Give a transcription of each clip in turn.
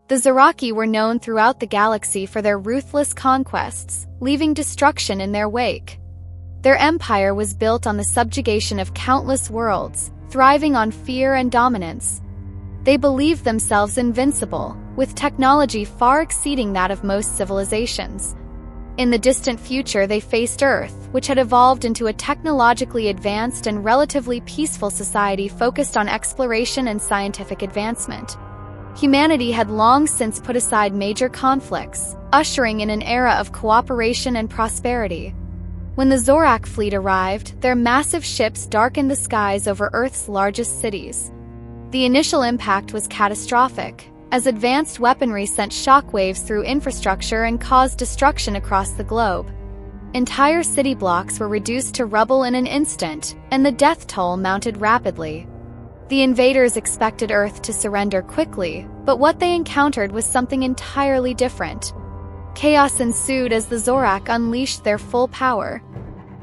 The Zoraki were known throughout the galaxy for their ruthless conquests, leaving destruction in their wake. Their empire was built on the subjugation of countless worlds, thriving on fear and dominance. They believed themselves invincible, with technology far exceeding that of most civilizations. In the distant future, they faced Earth, which had evolved into a technologically advanced and relatively peaceful society focused on exploration and scientific advancement. Humanity had long since put aside major conflicts, ushering in an era of cooperation and prosperity. When the Zorak fleet arrived, their massive ships darkened the skies over Earth's largest cities. The initial impact was catastrophic, as advanced weaponry sent shockwaves through infrastructure and caused destruction across the globe. Entire city blocks were reduced to rubble in an instant, and the death toll mounted rapidly. The invaders expected Earth to surrender quickly, but what they encountered was something entirely different. Chaos ensued as the Zorak unleashed their full power.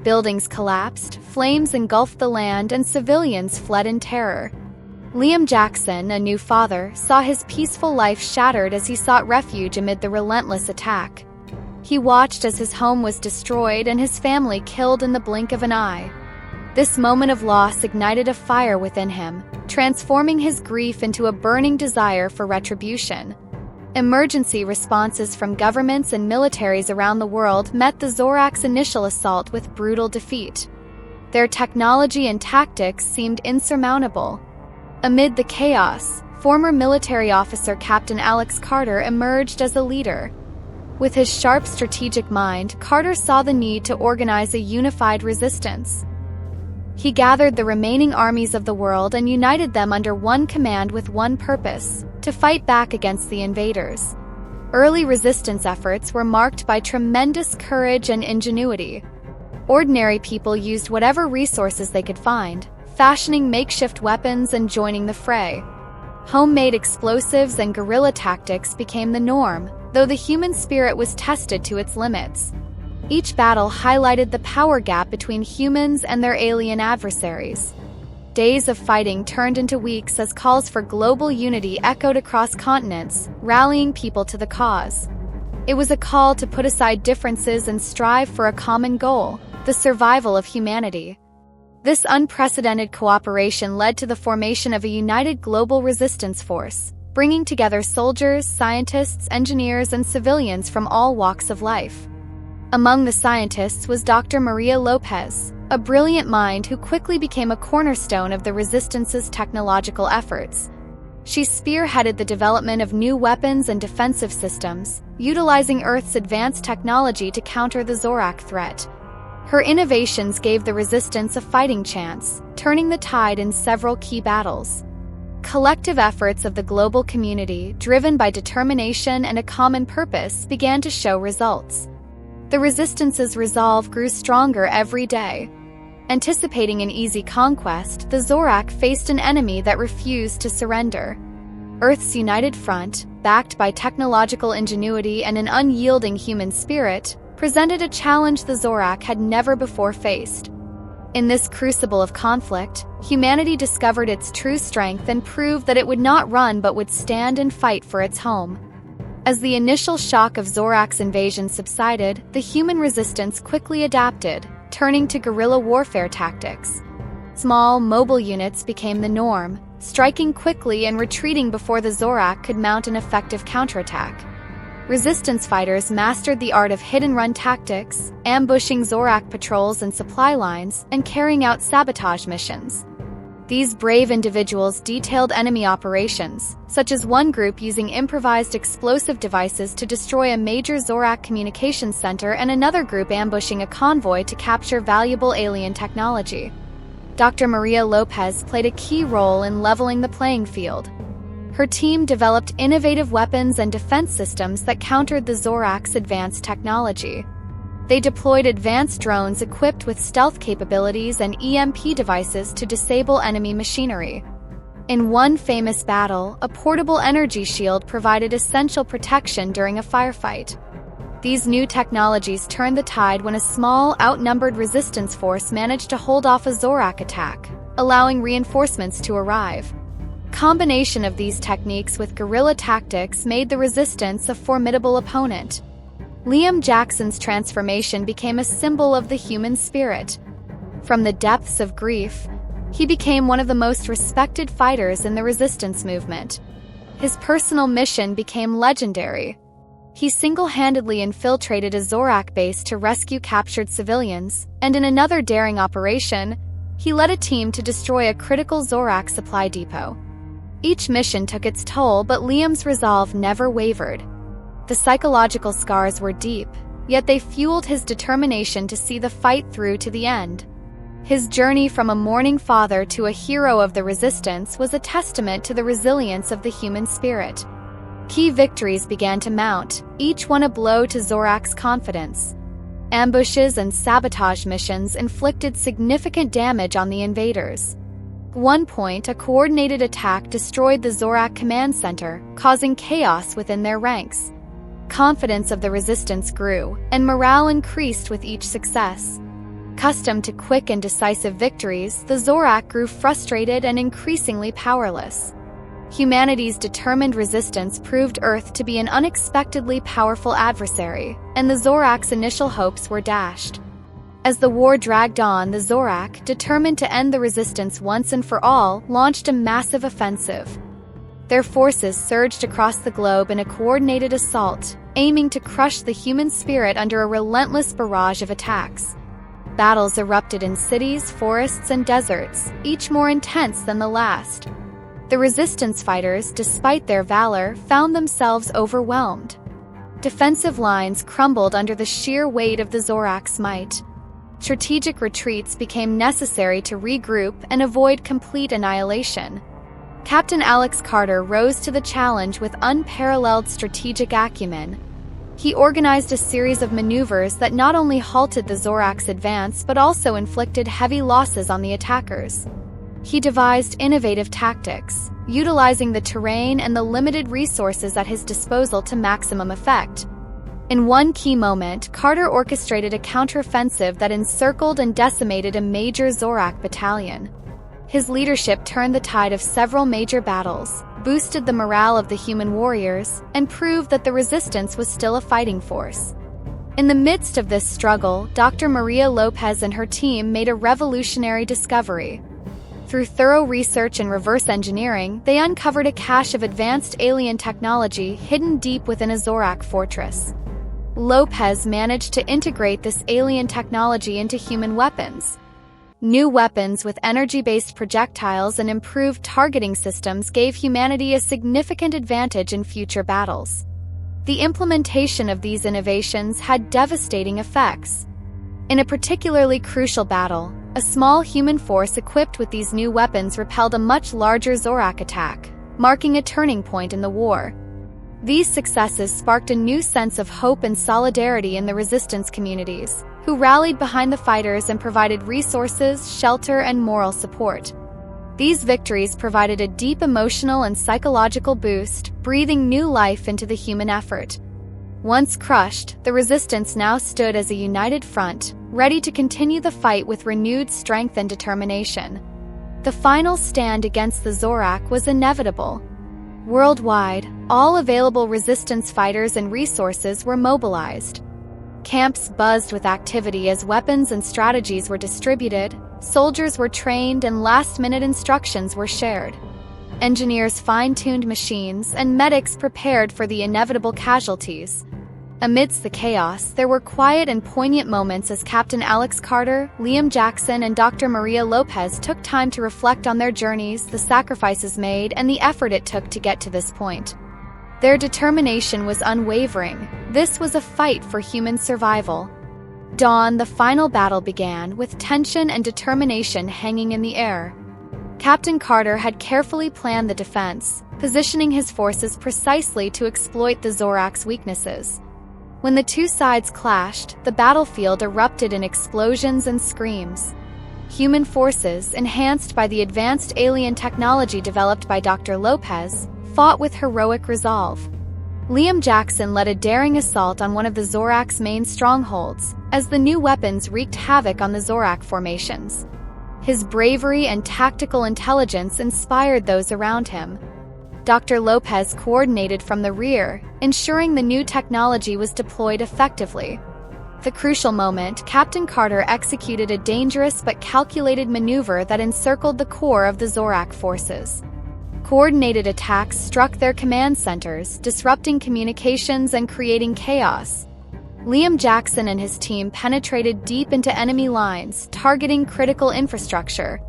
Buildings collapsed, flames engulfed the land, and civilians fled in terror. Liam Jackson, a new father, saw his peaceful life shattered as he sought refuge amid the relentless attack. He watched as his home was destroyed and his family killed in the blink of an eye. This moment of loss ignited a fire within him, transforming his grief into a burning desire for retribution. Emergency responses from governments and militaries around the world met the Zorak's initial assault with brutal defeat. Their technology and tactics seemed insurmountable. Amid the chaos, former military officer Captain Alex Carter emerged as a leader. With his sharp strategic mind, Carter saw the need to organize a unified resistance. He gathered the remaining armies of the world and united them under one command with one purpose: to fight back against the invaders. Early resistance efforts were marked by tremendous courage and ingenuity. Ordinary people used whatever resources they could find, fashioning makeshift weapons and joining the fray. Homemade explosives and guerrilla tactics became the norm, though the human spirit was tested to its limits. Each battle highlighted the power gap between humans and their alien adversaries. Days of fighting turned into weeks as calls for global unity echoed across continents, rallying people to the cause. It was a call to put aside differences and strive for a common goal: the survival of humanity. This unprecedented cooperation led to the formation of a united global resistance force, bringing together soldiers, scientists, engineers, and civilians from all walks of life. Among the scientists was Dr. Maria Lopez, a brilliant mind who quickly became a cornerstone of the Resistance's technological efforts. She spearheaded the development of new weapons and defensive systems, utilizing Earth's advanced technology to counter the Zorak threat. Her innovations gave the Resistance a fighting chance, turning the tide in several key battles. Collective efforts of the global community, driven by determination and a common purpose, began to show results. The Resistance's resolve grew stronger every day. Anticipating an easy conquest, the Zorak faced an enemy that refused to surrender. Earth's united front, backed by technological ingenuity and an unyielding human spirit, presented a challenge the Zorak had never before faced. In this crucible of conflict, humanity discovered its true strength and proved that it would not run but would stand and fight for its home. As the initial shock of Zorak's invasion subsided, the human resistance quickly adapted, turning to guerrilla warfare tactics. Small, mobile units became the norm, striking quickly and retreating before the Zorak could mount an effective counterattack. Resistance fighters mastered the art of hit-and-run tactics, ambushing Zorak patrols and supply lines, and carrying out sabotage missions. These brave individuals detailed enemy operations, such as one group using improvised explosive devices to destroy a major Zorak communications center and another group ambushing a convoy to capture valuable alien technology. Dr. Maria Lopez played a key role in leveling the playing field. Her team developed innovative weapons and defense systems that countered the Zorak's advanced technology. They deployed advanced drones equipped with stealth capabilities and EMP devices to disable enemy machinery. In one famous battle, a portable energy shield provided essential protection during a firefight. These new technologies turned the tide when a small, outnumbered resistance force managed to hold off a Zorak attack, allowing reinforcements to arrive. combination of these techniques with guerrilla tactics made the Resistance a formidable opponent. Liam Jackson's transformation became a symbol of the human spirit. From the depths of grief, he became one of the most respected fighters in the resistance movement. His personal mission became legendary. He single-handedly infiltrated a Zorak base to rescue captured civilians, and in another daring operation, he led a team to destroy a critical Zorak supply depot. Each mission took its toll, but Liam's resolve never wavered. The psychological scars were deep, yet they fueled his determination to see the fight through to the end. His journey from a mourning father to a hero of the Resistance was a testament to the resilience of the human spirit. Key victories began to mount, each one a blow to Zorak's confidence. Ambushes and sabotage missions inflicted significant damage on the invaders. At one point, a coordinated attack destroyed the Zorak command center, causing chaos within their ranks. Confidence of the Resistance grew, and morale increased with each success. Accustomed to quick and decisive victories, the Zorak grew frustrated and increasingly powerless. Humanity's determined resistance proved Earth to be an unexpectedly powerful adversary, and the Zorak's initial hopes were dashed. As the war dragged on, the Zorak, determined to end the resistance once and for all, launched a massive offensive. Their forces surged across the globe in a coordinated assault, aiming to crush the human spirit under a relentless barrage of attacks. Battles erupted in cities, forests, and deserts, each more intense than the last. The resistance fighters, despite their valor, found themselves overwhelmed. Defensive lines crumbled under the sheer weight of the Zorak's might. Strategic retreats became necessary to regroup and avoid complete annihilation. Captain Alex Carter rose to the challenge with unparalleled strategic acumen. He organized a series of maneuvers that not only halted the Zorak's advance but also inflicted heavy losses on the attackers. He devised innovative tactics, utilizing the terrain and the limited resources at his disposal to maximum effect. In one key moment, Carter orchestrated a counteroffensive that encircled and decimated a major Zorak battalion. His leadership turned the tide of several major battles, boosted the morale of the human warriors, and proved that the resistance was still a fighting force. In the midst of this struggle, Dr. Maria Lopez and her team made a revolutionary discovery. Through thorough research and reverse engineering, they uncovered a cache of advanced alien technology hidden deep within a Zorak fortress. Lopez managed to integrate this alien technology into human weapons. New weapons with energy-based projectiles and improved targeting systems gave humanity a significant advantage in future battles. The implementation of these innovations had devastating effects. In a particularly crucial battle, a small human force equipped with these new weapons repelled a much larger Zorak attack, marking a turning point in the war. These successes sparked a new sense of hope and solidarity in the resistance communities, who rallied behind the fighters and provided resources, shelter, and moral support. These victories provided a deep emotional and psychological boost, breathing new life into the human effort. Once crushed, the resistance now stood as a united front, ready to continue the fight with renewed strength and determination. The final stand against the Zorak was inevitable. Worldwide, all available resistance fighters and resources were mobilized. Camps buzzed with activity as weapons and strategies were distributed, soldiers were trained, and last-minute instructions were shared. Engineers fine-tuned machines, and medics prepared for the inevitable casualties. Amidst the chaos, there were quiet and poignant moments as Captain Alex Carter, Liam Jackson, and Dr. Maria Lopez took time to reflect on their journeys, the sacrifices made, and the effort it took to get to this point. Their determination was unwavering. This was a fight for human survival. Dawn, the final battle began, with tension and determination hanging in the air. Captain Carter had carefully planned the defense, positioning his forces precisely to exploit the Zorak's weaknesses. When the two sides clashed, the battlefield erupted in explosions and screams. Human forces, enhanced by the advanced alien technology developed by Dr. Lopez, fought with heroic resolve. Liam Jackson led a daring assault on one of the Zorak's main strongholds, as the new weapons wreaked havoc on the Zorak formations. His bravery and tactical intelligence inspired those around him. Dr. Lopez coordinated from the rear, ensuring the new technology was deployed effectively. The crucial moment, Captain Carter executed a dangerous but calculated maneuver that encircled the core of the Zorak forces. Coordinated attacks struck their command centers, disrupting communications and creating chaos. Liam Jackson and his team penetrated deep into enemy lines, targeting critical infrastructure.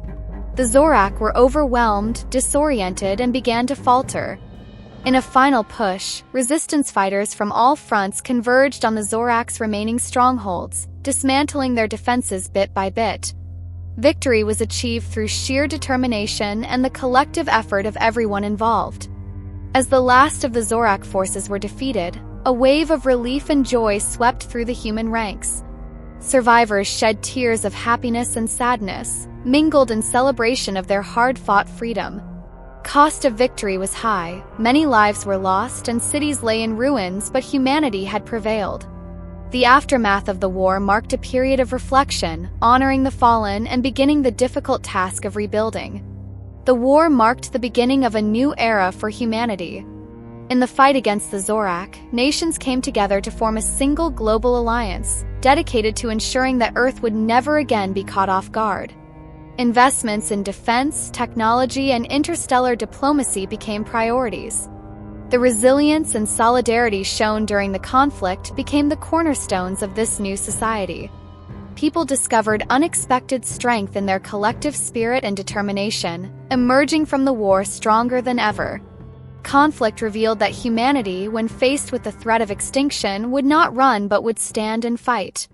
The Zorak were overwhelmed, disoriented, and began to falter. In a final push, resistance fighters from all fronts converged on the Zorak's remaining strongholds, dismantling their defenses bit by bit. Victory was achieved through sheer determination and the collective effort of everyone involved. As the last of the Zorak forces were defeated, a wave of relief and joy swept through the human ranks. Survivors shed tears of happiness and sadness, mingled in celebration of their hard-fought freedom. Cost of victory was high, many lives were lost and cities lay in ruins, but humanity had prevailed. The aftermath of the war marked a period of reflection, honoring the fallen and beginning the difficult task of rebuilding. The war marked the beginning of a new era for humanity. In the fight against the Zorak, nations came together to form a single global alliance, dedicated to ensuring that Earth would never again be caught off guard. Investments in defense, technology, and interstellar diplomacy became priorities. The resilience and solidarity shown during the conflict became the cornerstones of this new society. People discovered unexpected strength in their collective spirit and determination, emerging from the war stronger than ever. Conflict revealed that humanity, when faced with the threat of extinction, would not run but would stand and fight.